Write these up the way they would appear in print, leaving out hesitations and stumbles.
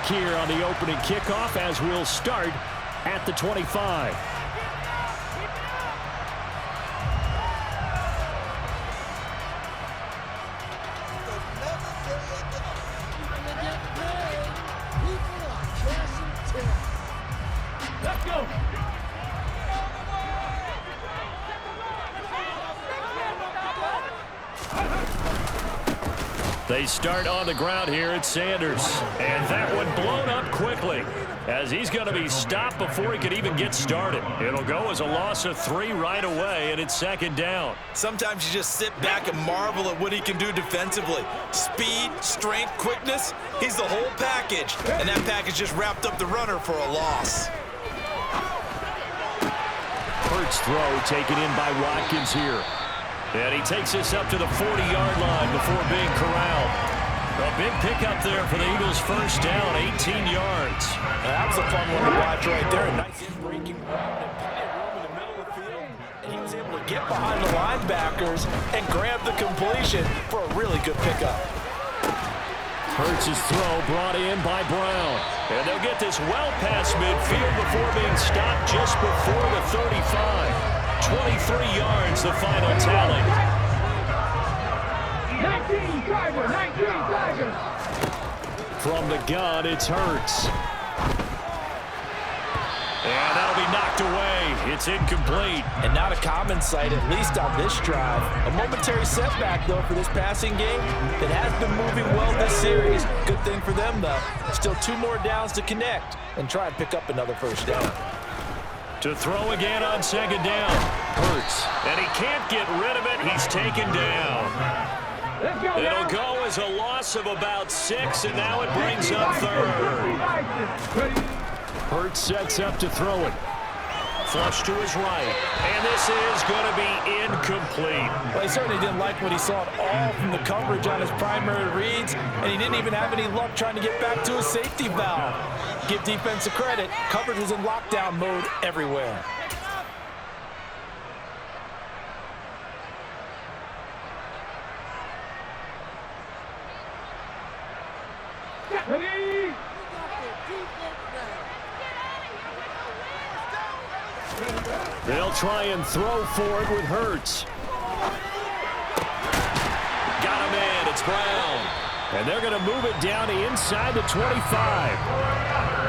back here on the opening kickoff as we'll start at the 25. Let's go. They start on the ground here at Sanders. And that one blown up quickly as he's going to be stopped before he could even get started. It'll go as a loss of 3 right away, and it's second down. Sometimes you just sit back and marvel at what he can do defensively. Speed, strength, quickness, he's the whole package. And that package just wrapped up the runner for a loss. Hurts throw taken in by Watkins here. And he takes this up to the 40-yard line before being corralled. A big pickup there for the Eagles' first down, 18 yards. That was a fun one to watch right there. A nice in-breaking route and plenty of room in the middle of the field. And he was able to get behind the linebackers and grab the completion for a really good pickup. Hurts' throw brought in by Brown. And they'll get this well past midfield before being stopped just before the 35. 23 yards, the final tally. 19 Tigers. From the gun, it's Hurts. And that'll be knocked away. It's incomplete. And not a common sight, at least on this drive. A momentary setback, though, for this passing game that has been moving well this series. Good thing for them, though. Still 2 more downs to connect and try and pick up another first down. To throw again on second down. Hurts. And he can't get rid of it. He's taken down. It'll go as a loss of about 6, and now it brings up 3rd. Hurts sets up to throw it. Flush to his right. And this is going to be incomplete. Well, he certainly didn't like what he saw at all from the coverage on his primary reads, and he didn't even have any luck trying to get back to his safety valve. Give defense a credit. Coverage was in lockdown mode everywhere. They'll try and throw for it with Hurts. Got him in. It's Brown. And they're going to move it down to inside the 25.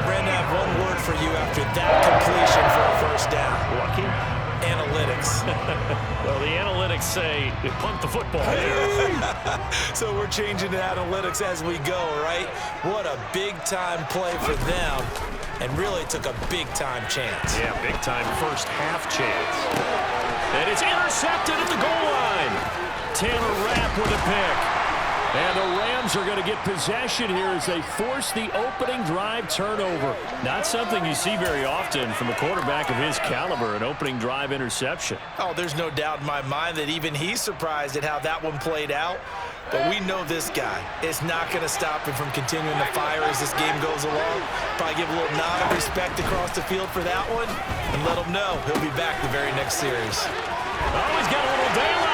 Brandon, I have one word for you after that completion for a first down. Lucky? Analytics. Well, the analytics say punt the football. So we're changing to analytics as we go, right? What a big-time play for them. And really took a big-time chance. Yeah, big-time first half chance. And it's intercepted at the goal line. Taylor Rapp with a pick. And the Rams are going to get possession here as they force the opening drive turnover. Not something you see very often from a quarterback of his caliber, an opening drive interception. Oh, there's no doubt in my mind that even he's surprised at how that one played out. But we know this guy is not going to stop him from continuing to fire as this game goes along. Probably give a little nod of respect across the field for that one and let him know he'll be back the very next series. Oh, he's got a little daylight.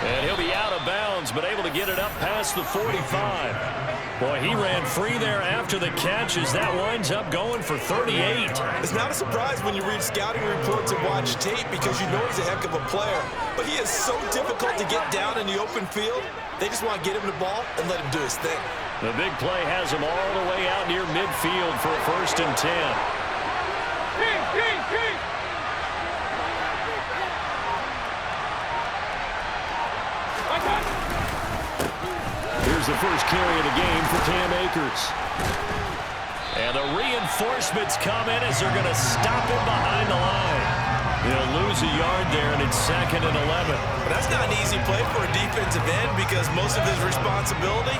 And he'll be out of bounds, but able to get it up past the 45. Boy, he ran free there after the catch as that winds up going for 38. It's not a surprise when you read scouting reports and watch tape because you know he's a heck of a player. But he is so difficult to get down in the open field. They just want to get him the ball and let him do his thing. The big play has him all the way out near midfield for a 1st and 10. Here's the first carry of the game for Cam Akers. And the reinforcements come in as they're going to stop him behind the line. He'll lose a yard there, and it's 2nd and 11. But that's not an easy play for a defensive end because most of his responsibility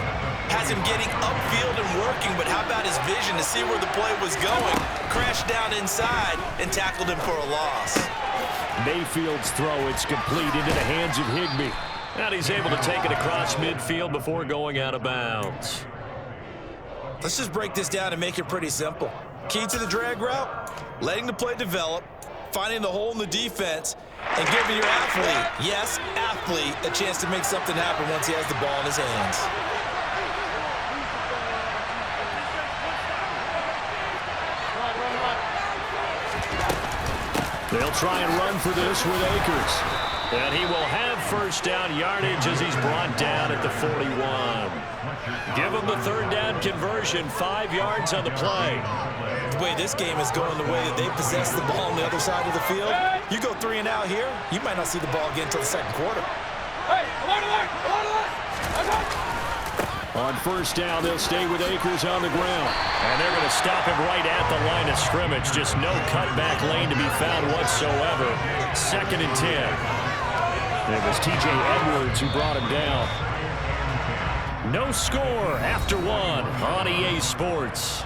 has him getting upfield and working. But how about his vision to see where the play was going? Crashed down inside and tackled him for a loss. Mayfield's throw, it's complete into the hands of Higbee. And he's able to take it across midfield before going out of bounds. Let's just break this down and make it pretty simple. Key to the drag route, letting the play develop, finding the hole in the defense, and giving your athlete, yes, athlete, a chance to make something happen once he has the ball in his hands. They'll try and run for this with Akers. And he will have first down yardage as he's brought down at the 41. Give him the third down conversion, 5 yards on the play. The way this game is going, the way that they possess the ball on the other side of the field, you go 3 and out here, you might not see the ball again until the second quarter. Hey, on first down, they'll stay with Akers on the ground. And they're going to stop him right at the line of scrimmage. Just no cutback lane to be found whatsoever. 2nd and 10. It was T.J. Edwards who brought him down. No score after 1 on EA Sports.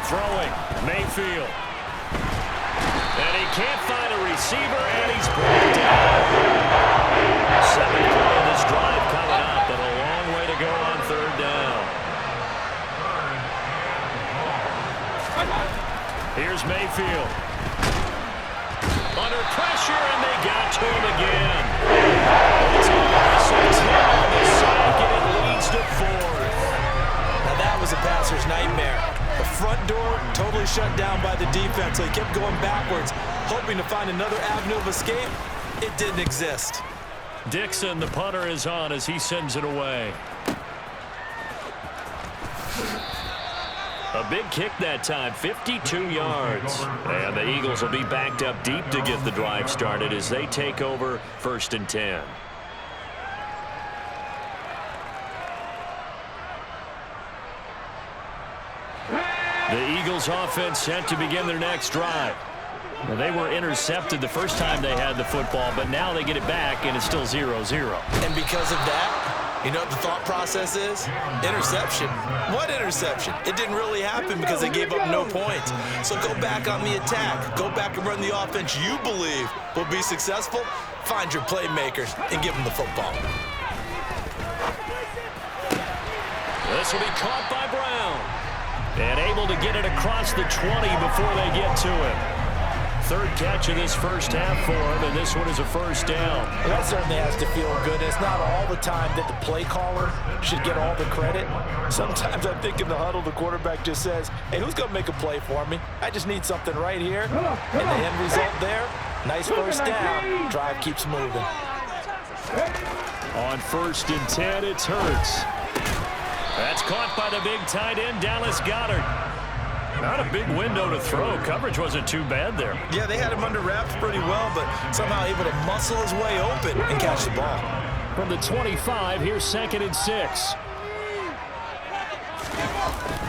Throwing, Mayfield. And he can't find a receiver, and he's brought down. 7th play of this drive coming up, but a long way to go on 3rd down. Here's Mayfield. Under pressure, and they got to him again. It's on the sack, and it leads to 4th. Now that was a passer's nightmare. The front door totally shut down by the defense, so he kept going backwards, hoping to find another avenue of escape. It didn't exist. Dixon, the punter, is on as he sends it away. A big kick that time, 52 yards. And the Eagles will be backed up deep to get the drive started as they take over 1st and 10. The Eagles offense set to begin their next drive. Well, they were intercepted the first time they had the football, but now they get it back, and it's still 0-0. And because of that, you know what the thought process is? Interception. What interception? It didn't really happen because they gave up no points. So go back on the attack. Go back and run the offense you believe will be successful. Find your playmakers and give them the football. This will be caught by Brown. And able to get it across the 20 before they get to him. 3rd catch of this first half for him, and this one is a first down. Well, that certainly has to feel good. It's not all the time that the play caller should get all the credit. Sometimes I think in the huddle, the quarterback just says, hey, who's going to make a play for me? I just need something right here. And the end result there, nice first down. Drive keeps moving. On 1st and 10, it's Hurts. That's caught by the big tight end, Dallas Goedert. Not a big window to throw. Coverage wasn't too bad there. Yeah, they had him under wraps pretty well, but somehow able to muscle his way open and catch the ball. From the 25, here's 2nd and 6.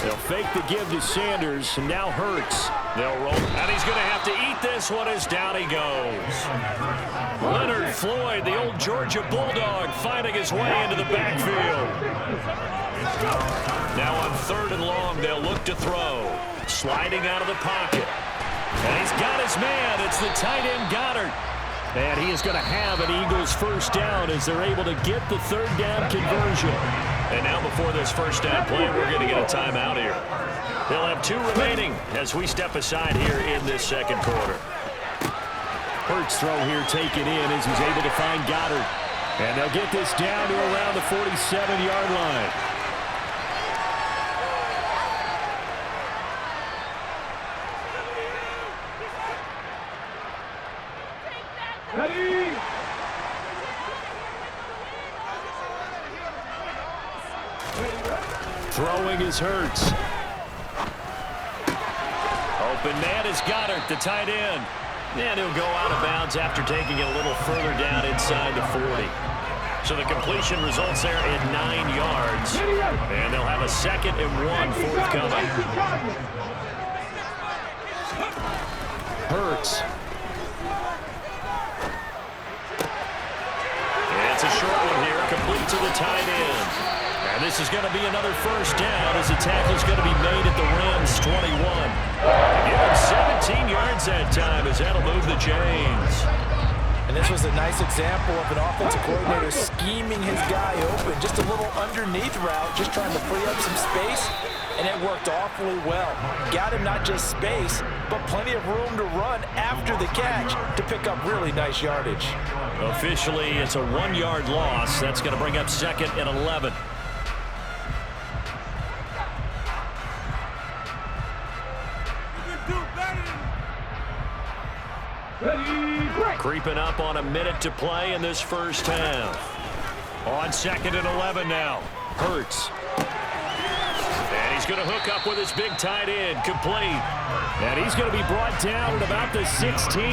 They'll fake the give to Sanders, and now Hurts. They'll roll, and he's going to have to eat this one as down he goes. Leonard Floyd, the old Georgia Bulldog, finding his way into the backfield. Now on 3rd and long, they'll look to throw. Sliding out of the pocket. And he's got his man. It's the tight end, Goddard. And he is going to have an Eagles first down as they're able to get the 3rd down conversion. And now before this first down play, we're going to get a timeout here. They'll have 2 remaining as we step aside here in this 2nd quarter. Hurts throw here taken in as he's able to find Goddard. And they'll get this down to around the 47-yard line. Ready? Throwing is Hurts. Open man is Goddard, the tight end. And he'll go out of bounds after taking it a little further down inside the 40. So the completion results there at 9 yards. And they'll have a 2nd and 1 forthcoming. Hurts. It's a short one here, complete to the tight end. And this is going to be another first down as the tackle's going to be made at the Rams' 21. Give him 17 yards that time as that'll move the chains. And this was a nice example of an offensive coordinator scheming his guy open. Just a little underneath route, just trying to free up some space, and it worked awfully well. Got him not just space, but plenty of room to run after the catch to pick up really nice yardage. Officially, it's a 1-yard loss. That's going to bring up 2nd and 11. Creeping up on a minute to play in this first half. On 2nd and 11 now. Hurts. And he's going to hook up with his big tight end. Complete. And he's going to be brought down at about the 16.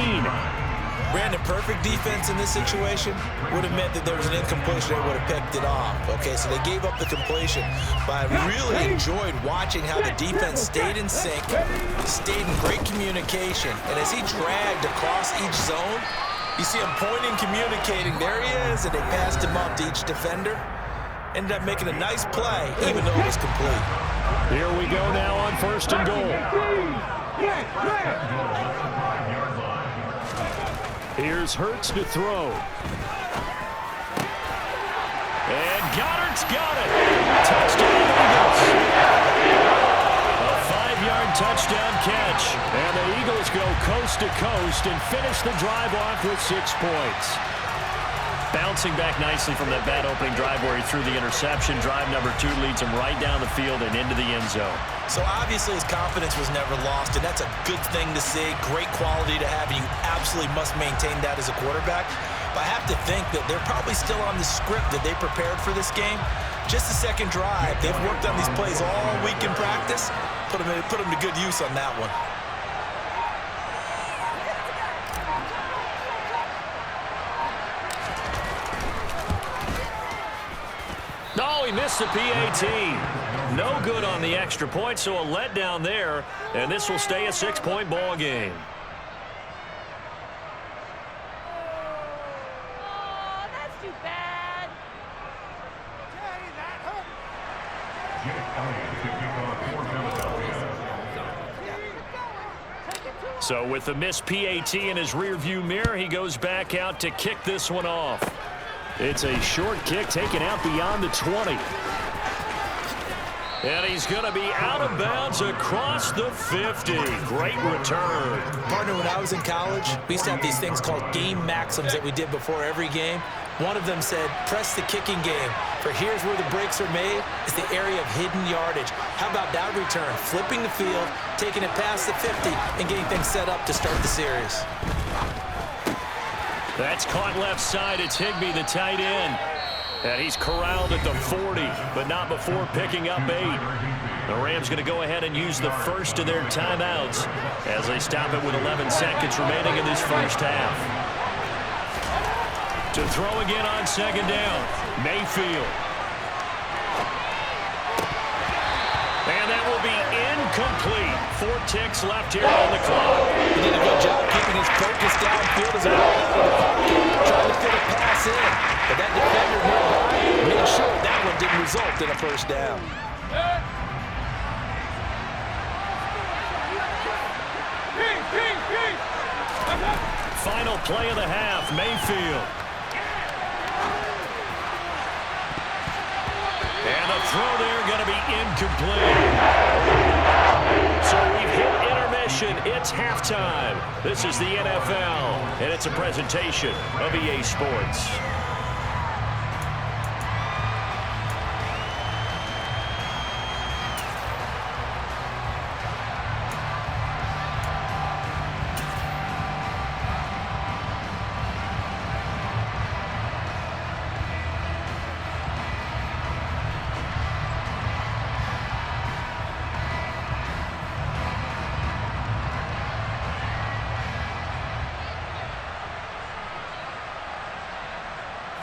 Brandon, perfect defense in this situation would have meant that there was an incompletion. They would have picked it off. Okay, so they gave up the completion. But I really enjoyed watching how the defense stayed in sync, stayed in great communication. And as he dragged across each zone, you see him pointing, communicating. There he is, and they passed him up to each defender. Ended up making a nice play, even though it was complete. Here we go now on 1st and goal. Here's Hurts to throw. And Goddard's got it. Touchdown, Eagles. A 5-yard touchdown catch. And the Eagles go coast to coast and finish the drive off with 6 points. Bouncing back nicely from that bad opening drive where he threw the interception. Drive number 2 leads him right down the field and into the end zone. So obviously his confidence was never lost, and that's a good thing to see. Great quality to have, and you absolutely must maintain that as a quarterback. But I have to think that they're probably still on the script that they prepared for this game. Just the second drive. They've worked on these plays all week in practice. Put them to good use on that one. No, he missed the PAT. No good on the extra point, so a letdown there, and this will stay a 6-point ball game. Oh, that's too bad. So with the missed PAT in his rearview mirror, he goes back out to kick this one off. It's a short kick taken out beyond the 20. And he's going to be out of bounds across the 50. Great return. Partner, when I was in college, we used to have these things called game maxims that we did before every game. One of them said, press the kicking game, for here's where the breaks are made. It's the area of hidden yardage. How about that return? Flipping the field, taking it past the 50, and getting things set up to start the series. That's caught left side. It's Higbee, the tight end. And he's corralled at the 40, but not before picking up 8. The Rams going to go ahead and use the first of their timeouts as they stop it with 11 seconds remaining in this first half. To throw again on 2nd down, Mayfield. And that will be incomplete. 4 ticks left here on the clock. He did a good job keeping his focus downfield as he rolled out of the pocket, trying to fit a pass in. But that defender nearby made sure that one didn't result in a first down. Final play of the half, Mayfield. And the throw there going to be incomplete. So we've hit intermission. It's halftime. This is the NFL, and it's a presentation of EA Sports.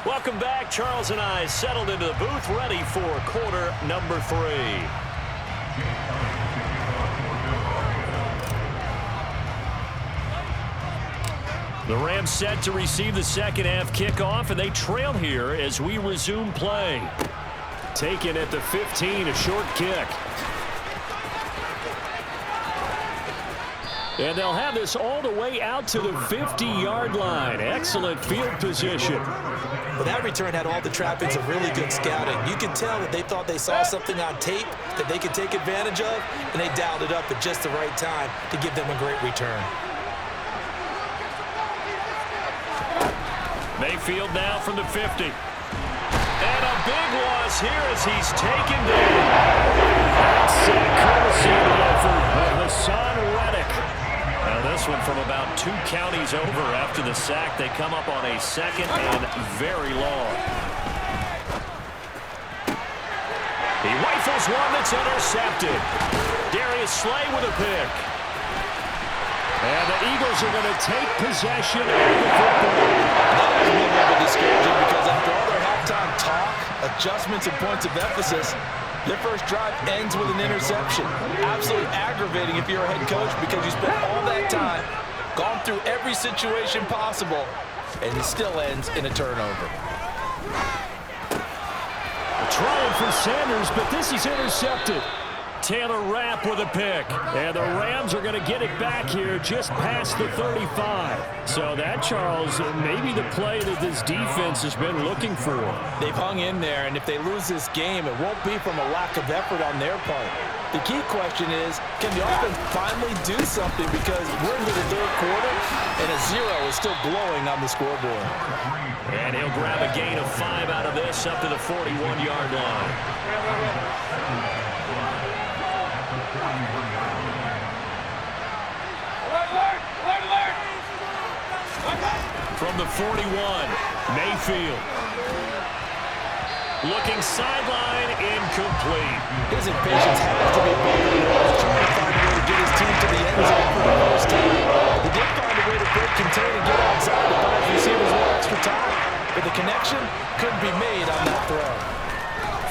Welcome back. Charles and I settled into the booth, ready for quarter number 3. The Rams set to receive the second half kickoff, and they trail here as we resume play. Taken at the 15, a short kick. And they'll have this all the way out to the 50-yard line. Excellent field position. Well, that return had all the trappings of really good scouting. You could tell that they thought they saw something on tape that they could take advantage of, and they dialed it up at just the right time to give them a great return. Mayfield now from the 50. And a big loss here as he's taken down. That's courtesy of the effort of Hassan Reddick. Now this one from about 2 counties over after the sack. They come up on a second and very long. He rifles one that's intercepted. Darius Slay with a pick. And the Eagles are going to take possession of the football. That was a little bit discouraging because after all their halftime talk, adjustments and points of emphasis, their first drive ends with an interception. Absolutely aggravating if you're a head coach because you spent all that time, gone through every situation possible, and it still ends in a turnover. Trying for Sanders, but this is intercepted. Taylor Rapp with a pick. And the Rams are going to get it back here just past the 35. So that, Charles, may be the play that this defense has been looking for. They've hung in there, and if they lose this game, it won't be from a lack of effort on their part. The key question is, can the offense finally do something? Because we're into the third quarter, and a 0 is still glowing on the scoreboard. And he'll grab a gain of 5 out of this up to the 41-yard line. From the 41, Mayfield. Looking sideline, incomplete. His impatience has to be bubbling. Trying to find a way to get his team to the end zone for the first time. He did find a way to break contain and get outside to buy his receivers a little extra time, but the connection couldn't be made on that throw.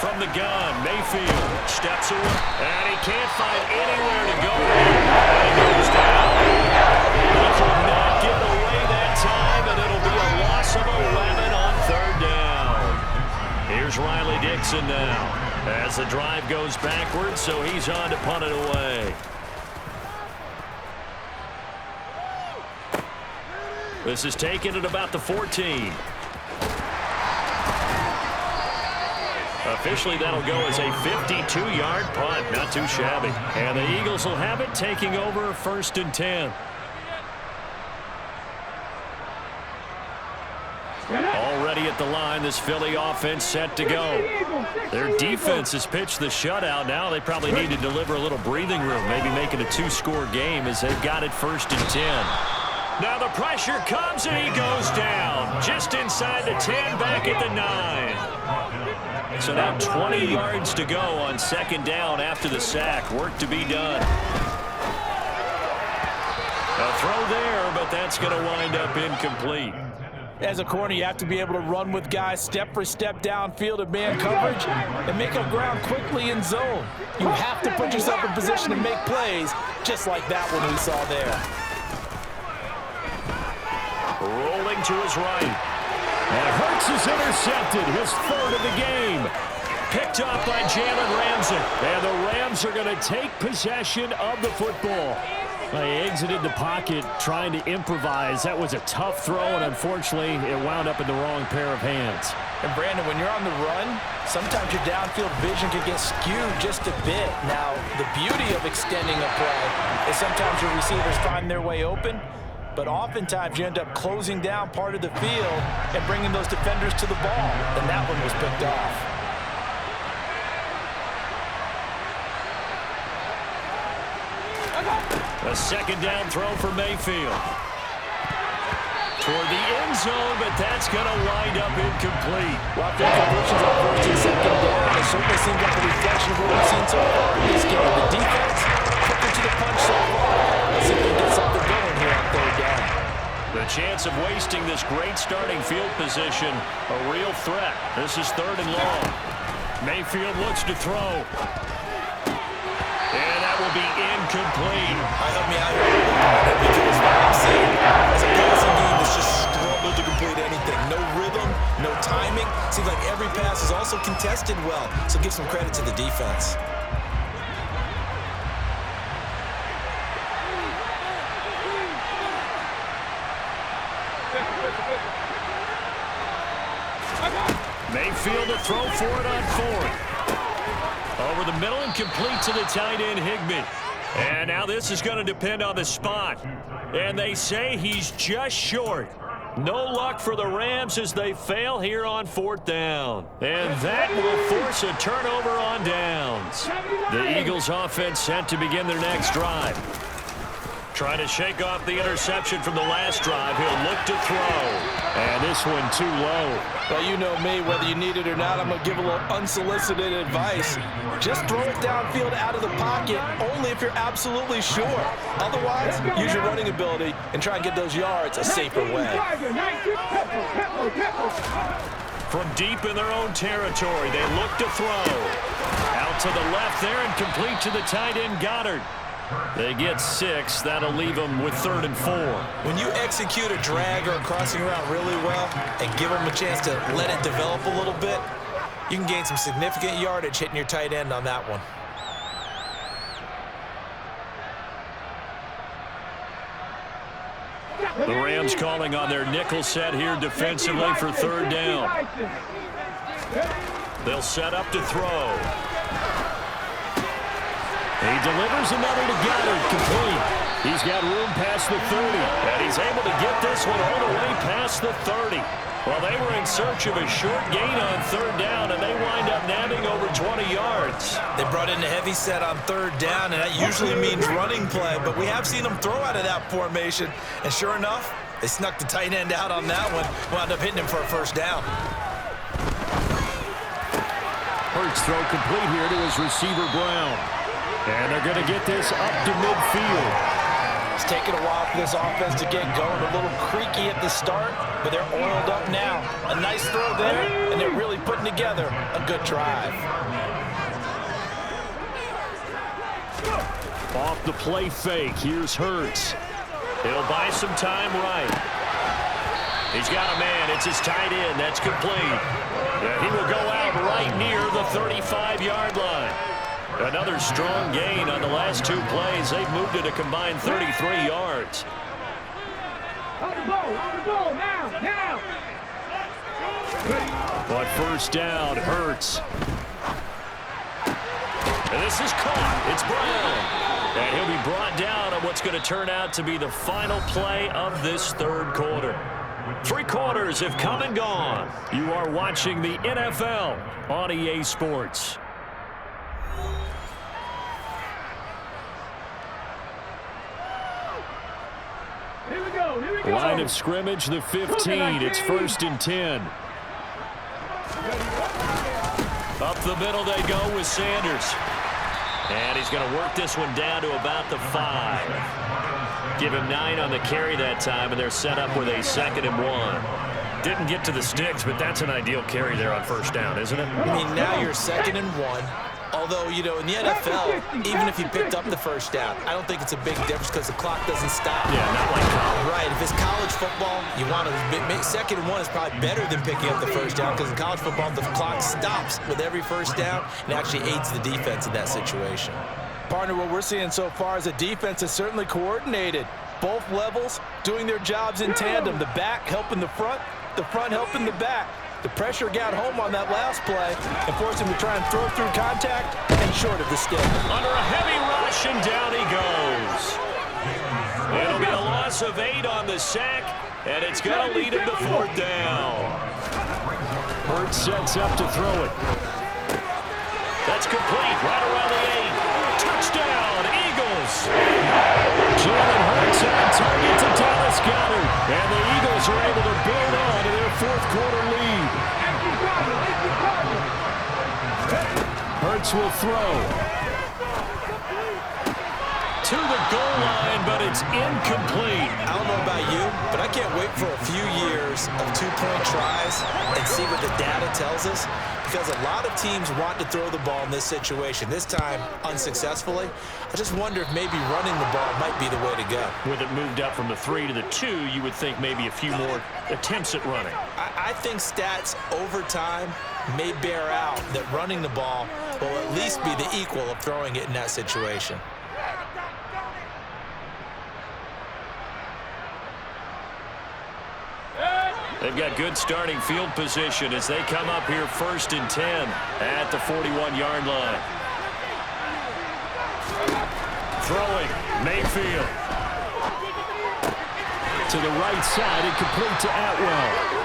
From the gun, Mayfield steps away, and he can't find anywhere to go. And he goes down. He could not get away that time, and it'll be a loss of 11 on third down. Here's Riley Dixon now as the drive goes backwards, so he's on to punt it away. This is taken at about the 14. Officially, that'll go as a 52-yard punt. Not too shabby. And the Eagles will have it, taking over 1st and 10. Already at the line, this Philly offense set to go. Their defense has pitched the shutout. Now they probably need to deliver a little breathing room, maybe make it a 2-score game as they've got it 1st and 10. Now the pressure comes and he goes down. Just inside the 10, back at the 9. So now 20 yards to go on 2nd down after the sack. Work to be done. A throw there, but that's going to wind up incomplete. As a corner, you have to be able to run with guys step for step downfield at man coverage and make up ground quickly in zone. You have to put yourself in position to make plays, just like that one we saw there. Rolling to his right. And Hurts is intercepted, his 3rd of the game. Picked up by Jalen Ramsey. And the Rams are going to take possession of the football. They exited the pocket trying to improvise. That was a tough throw, and unfortunately, it wound up in the wrong pair of hands. And Brandon, when you're on the run, sometimes your downfield vision can get skewed just a bit. Now, the beauty of extending a play is sometimes your receivers find their way open, but oftentimes you end up closing down part of the field and bringing those defenders to the ball, and that one was picked off. A 2nd down throw for Mayfield. Toward the end zone, but that's going to wind up incomplete. Well, after conversions on 1st and 2nd down, it certainly seems like a reflection of what we've seen so far in this game. The defense quicker to the punch so far. Let's see if we can get something going here on 3rd down. The chance of wasting this great starting field position, a real threat. This is 3rd and long. Mayfield looks to throw. And that will be incomplete. Help me out here because what I'm seeing is a passing game that's just struggled to complete anything. No rhythm, no timing. Seems like every pass is also contested well, so give some credit to the defense. Mayfield to throw for it on fourth. Over the middle and complete to the tight end, Higbee. And now this is going to depend on the spot. And they say he's just short. No luck for the Rams as they fail here on fourth down. And that will force a turnover on downs. The Eagles offense set to begin their next drive. Trying to shake off the interception from the last drive. He'll look to throw. And this one too low. Well, you know me, whether you need it or not, I'm going to give a little unsolicited advice. Just throw it downfield out of the pocket, only if you're absolutely sure. Otherwise, use your running ability and try and get those yards a safer way. From deep in their own territory, they look to throw. Out to the left there and complete to the tight end, Goddard. They get 6. That'll leave them with 3rd and 4. When you execute a drag or a crossing route really well and give them a chance to let it develop a little bit, you can gain some significant yardage hitting your tight end on that one. The Rams calling on their nickel set here defensively for 3rd down. They'll set up to throw. He delivers another to Goddard, complete. He's got room past the 30, and he's able to get this one all the way past the 30. Well, they were in search of a short gain on 3rd down, and they wind up nabbing over 20 yards. They brought in a heavy set on 3rd down, and that usually means running play, but we have seen them throw out of that formation, and sure enough, they snuck the tight end out on that one, wound up hitting him for a 1st down. Hurts throw complete here to his receiver, Brown. And they're going to get this up to midfield. It's taken a while for this offense to get going. A little creaky at the start, but they're oiled up now. A nice throw there, and they're really putting together a good drive. Off the play fake, here's Hurts. He'll buy some time right. He's got a man. It's his tight end. That's complete. And he will go out right near the 35-yard line. Another strong gain on the last 2 plays. They've moved it a combined 33 yards. On the ball, now. But 1st down, Hurts. And this is caught. It's Brown. And he'll be brought down on what's going to turn out to be the final play of this 3rd quarter. 3 quarters have come and gone. You are watching the NFL on EA Sports. Here we go. Line of scrimmage, the 15. It's 1st and 10. Up the middle they go with Sanders. And he's going to work this one down to about the 5. Give him 9 on the carry that time, and they're set up with a 2nd and 1. Didn't get to the sticks, but that's an ideal carry there on 1st down, isn't it? I mean, now you're 2nd and 1. Although, you know, in the NFL, even if you picked up the 1st down, I don't think it's a big difference because the clock doesn't stop. Yeah, not like college. Right. If it's college football, you want to 2nd and 1 is probably better than picking up the 1st down because in college football, the clock stops with every 1st down and actually aids the defense in that situation. Partner, what we're seeing so far is the defense is certainly coordinated. Both levels doing their jobs in tandem. The back helping the front helping the back. The pressure got home on that last play and forced him to try and throw through contact and short of the stick. Under a heavy rush, and down he goes. It'll be a loss of 8 on the sack, and it's going to lead him to 4th down. Hurts sets up to throw it. That's complete, right around the 8. Touchdown, Eagles. Jalen Hurts on target to Dallas Goddard, and the Eagles are able to build on to their 4th quarter lead. Hurts will throw. To the goal line, but it's incomplete. I don't know about you, but I can't wait for a few years of 2-point tries and see what the data tells us. Because a lot of teams want to throw the ball in this situation. This time, unsuccessfully. I just wonder if maybe running the ball might be the way to go. With it moved up from the 3 to the 2, you would think maybe a few more attempts at running. I think stats over time may bear out that running the ball will at least be the equal of throwing it in that situation. They've got good starting field position as they come up here 1st and 10 at the 41-yard line. Throwing, Mayfield. To the right side and complete to Atwell.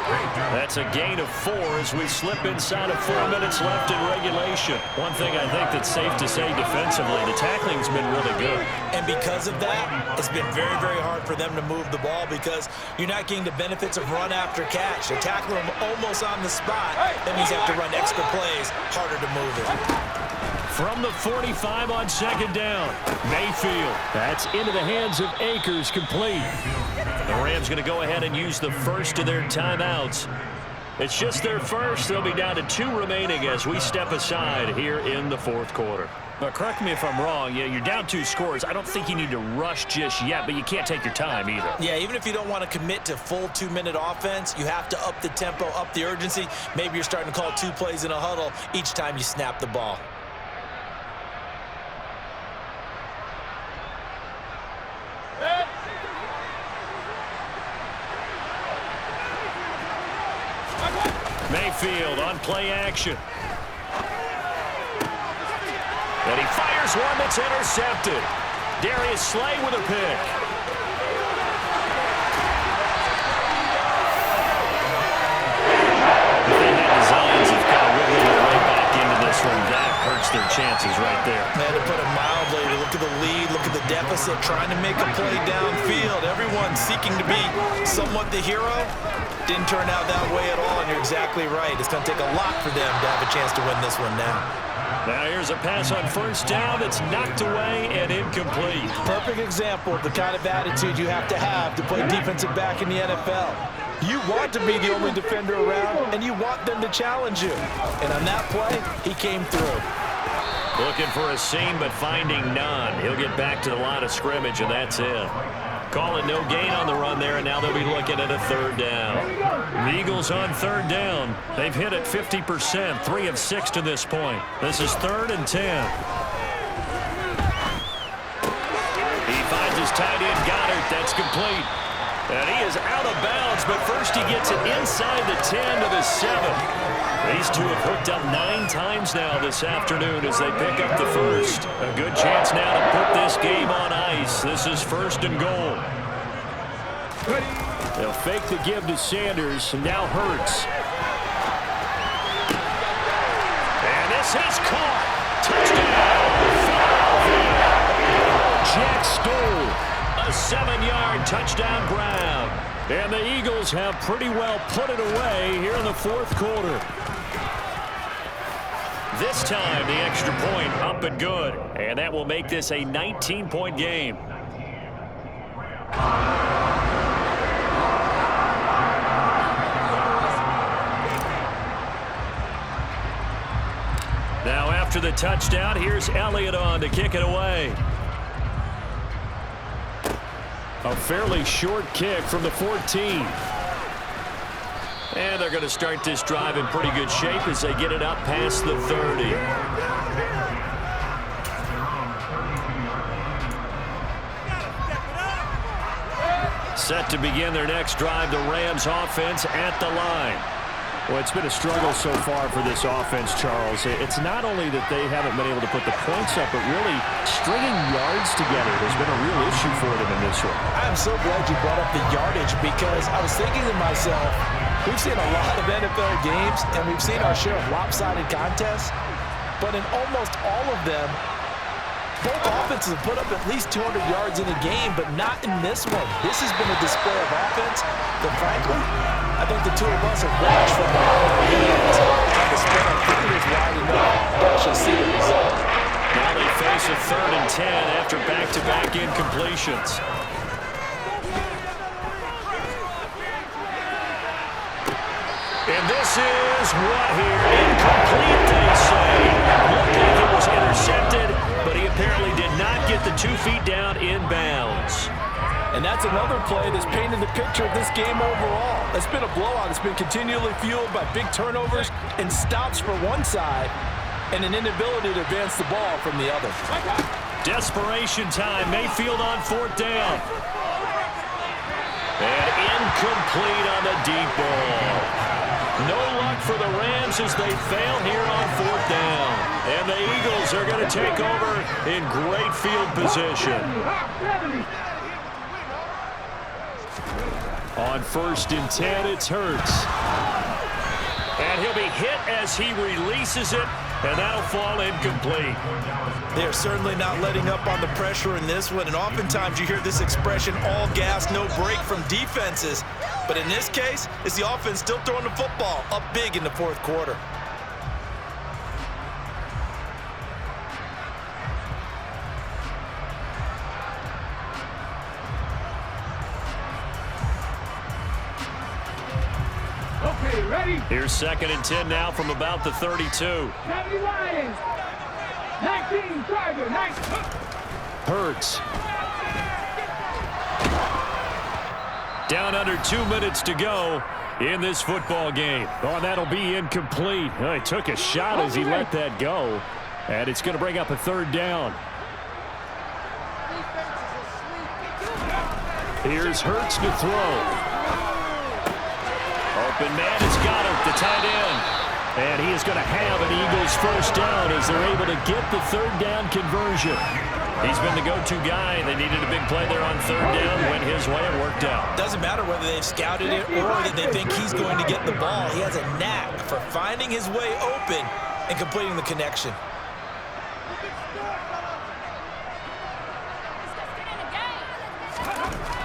That's a gain of 4 as we slip inside of 4 minutes left in regulation. One thing I think that's safe to say defensively, the tackling's been really good. And because of that, it's been very, very hard for them to move the ball because you're not getting the benefits of run after catch. They're tackling them almost on the spot. That means you have to run extra plays, harder to move it. From the 45 on 2nd down, Mayfield. That's into the hands of Akers, complete. The Rams going to go ahead and use the first of their timeouts. It's just their first. They'll be down to 2 remaining as we step aside here in the 4th quarter. Now, correct me if I'm wrong. Yeah, you're down 2 scores. I don't think you need to rush just yet, but you can't take your time either. Yeah, even if you don't want to commit to full 2-minute offense, you have to up the tempo, up the urgency. Maybe you're starting to call 2 plays in a huddle each time you snap the ball. Mayfield on play action. And he fires one that's intercepted. Darius Slay with a pick. They had designs of kind of wiggling their way back into this one. That hurts their chances right there. Man, to put it mildly, look at the lead, look at the deficit, trying to make a play downfield. Everyone seeking to be somewhat the hero. Didn't turn out that way at all, and you're exactly right. It's going to take a lot for them to have a chance to win this one now. Now here's a pass on 1st down that's knocked away and incomplete. Perfect example of the kind of attitude you have to play defensive back in the NFL. You want to be the only defender around, and you want them to challenge you. And on that play, he came through. Looking for a seam, but finding none. He'll get back to the line of scrimmage, and that's it. Call it no gain on the run there, and now they'll be looking at a 3rd down. The Eagles on 3rd down. They've hit it 50%, 3 of 6 to this point. This is 3rd and 10. He finds his tight end, Goddard. That's complete. And he is out of bounds, but first he gets it inside the 10 to the 7. These two have hooked up 9 times now this afternoon as they pick up the first. A good chance now to put this game on ice. This is 1st and goal. They'll fake the give to Sanders, and now Hurts. And this is caught. Touchdown, Philadelphia. Jack Stoll. A 7-yard touchdown grab. And the Eagles have pretty well put it away here in the 4th quarter. This time, the extra point up and good. And that will make this a 19-point game. Now, after the touchdown, here's Elliott on to kick it away. A fairly short kick from the 14. And they're going to start this drive in pretty good shape as they get it up past the 30. Set to begin their next drive, the Rams offense at the line. Well, it's been a struggle so far for this offense, Charles. It's not only that they haven't been able to put the points up, but really stringing yards together has been a real issue for them in this one. I'm so glad you brought up the yardage because I was thinking to myself, we've seen a lot of NFL games, and we've seen our share of lopsided contests, but in almost all of them, both offenses have put up at least 200 yards in a game, but not in this one. This has been a display of offense that, frankly, I think the two of us have watched from the hands and to spread our fingers wide enough to actually see the result. Now they face a 3rd and 10 after back-to-back incompletions. And this is what here? Incomplete, they say. Looked like it was intercepted, but he apparently did not get the 2 feet down in bounds. And that's another play that's painted the picture of this game overall. It's been a blowout. It's been continually fueled by big turnovers and stops for one side and an inability to advance the ball from the other. Desperation time. Mayfield on 4th down. And incomplete on the deep ball. No luck for the Rams as they fail here on 4th down. And the Eagles are going to take over in great field position. On 1st and 10, it's Hurts. And he'll be hit as he releases it, and that'll fall incomplete. They're certainly not letting up on the pressure in this one, and oftentimes you hear this expression, all gas, no break from defenses. But in this case, it's the offense still throwing the football up big in the 4th quarter. Okay, ready? Here's 2nd and 10 now from about the 32. 70 Lions. 19 Chargers. 19. Hurts. Down under 2 minutes to go in this football game. Oh, that'll be incomplete. Oh, he took a shot as he let that go. And it's going to bring up a 3rd down. Here's Hurts to throw. Open man has got it, the tight end. And he is going to have an Eagles 1st down as they're able to get the 3rd down conversion. He's been the go-to guy. They needed a big play there on 3rd down. Went his way and worked out. Doesn't matter whether they've scouted it or that they think he's going to get the ball. He has a knack for finding his way open and completing the connection.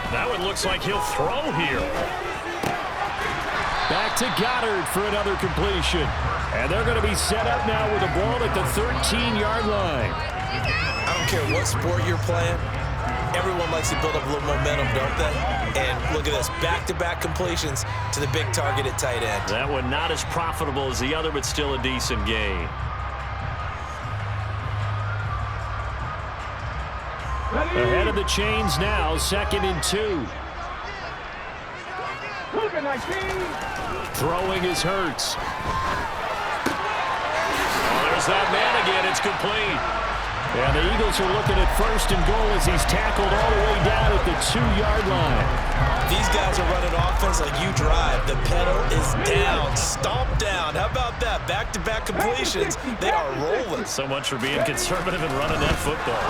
That one looks like he'll throw here. Back to Goddard for another completion. And they're going to be set up now with the ball at the 13-yard line. I don't care what sport you're playing. Everyone likes to build up a little momentum, don't they? And look at this, back-to-back completions to the big target at tight end. That one not as profitable as the other, but still a decent gain. Ahead of the chains now, 2nd and 2. Throwing is Hurts. Oh, there's that man again. It's complete. And the Eagles are looking at 1st and goal as he's tackled all the way down at the 2-yard line. These guys are running offense like you drive. The pedal is down, stomp down. How about that? Back-to-back completions. They are rolling. So much for being conservative and running that football.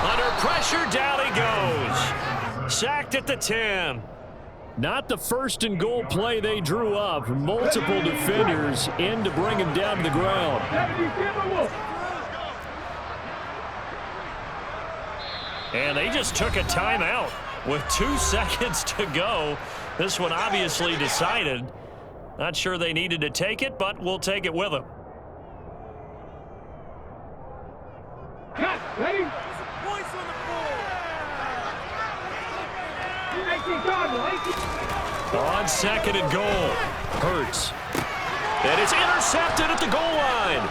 Under pressure, down he goes. Sacked at the 10. Not the 1st and goal play they drew up. Multiple defenders in to bring him down to the ground. And they just took a timeout with 2 seconds to go. This one obviously decided. Not sure they needed to take it, but we'll take it with them. Ready? On 2nd and goal, Hurts. And it's intercepted at the goal line.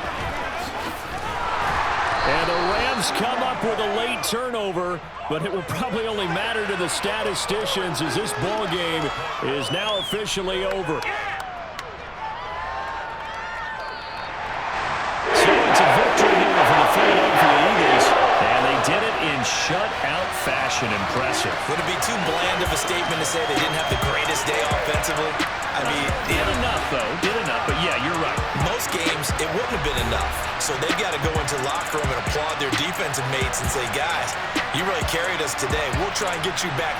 And the Rams come up with a late turnover, but it will probably only matter to the statisticians as this ball game is now officially over. So it's a victory here for the Philadelphia Eagles, and they did it in shutout fashion. Impressive. Would it be too bland of a statement to say they didn't have the greatest day offensively? I mean, did enough, though. Did enough, but yeah, you're right. Most games, it wouldn't have been enough. So they've got to go into the locker room and applaud their defensive mates and say, guys, you really carried us today. We'll try and get you back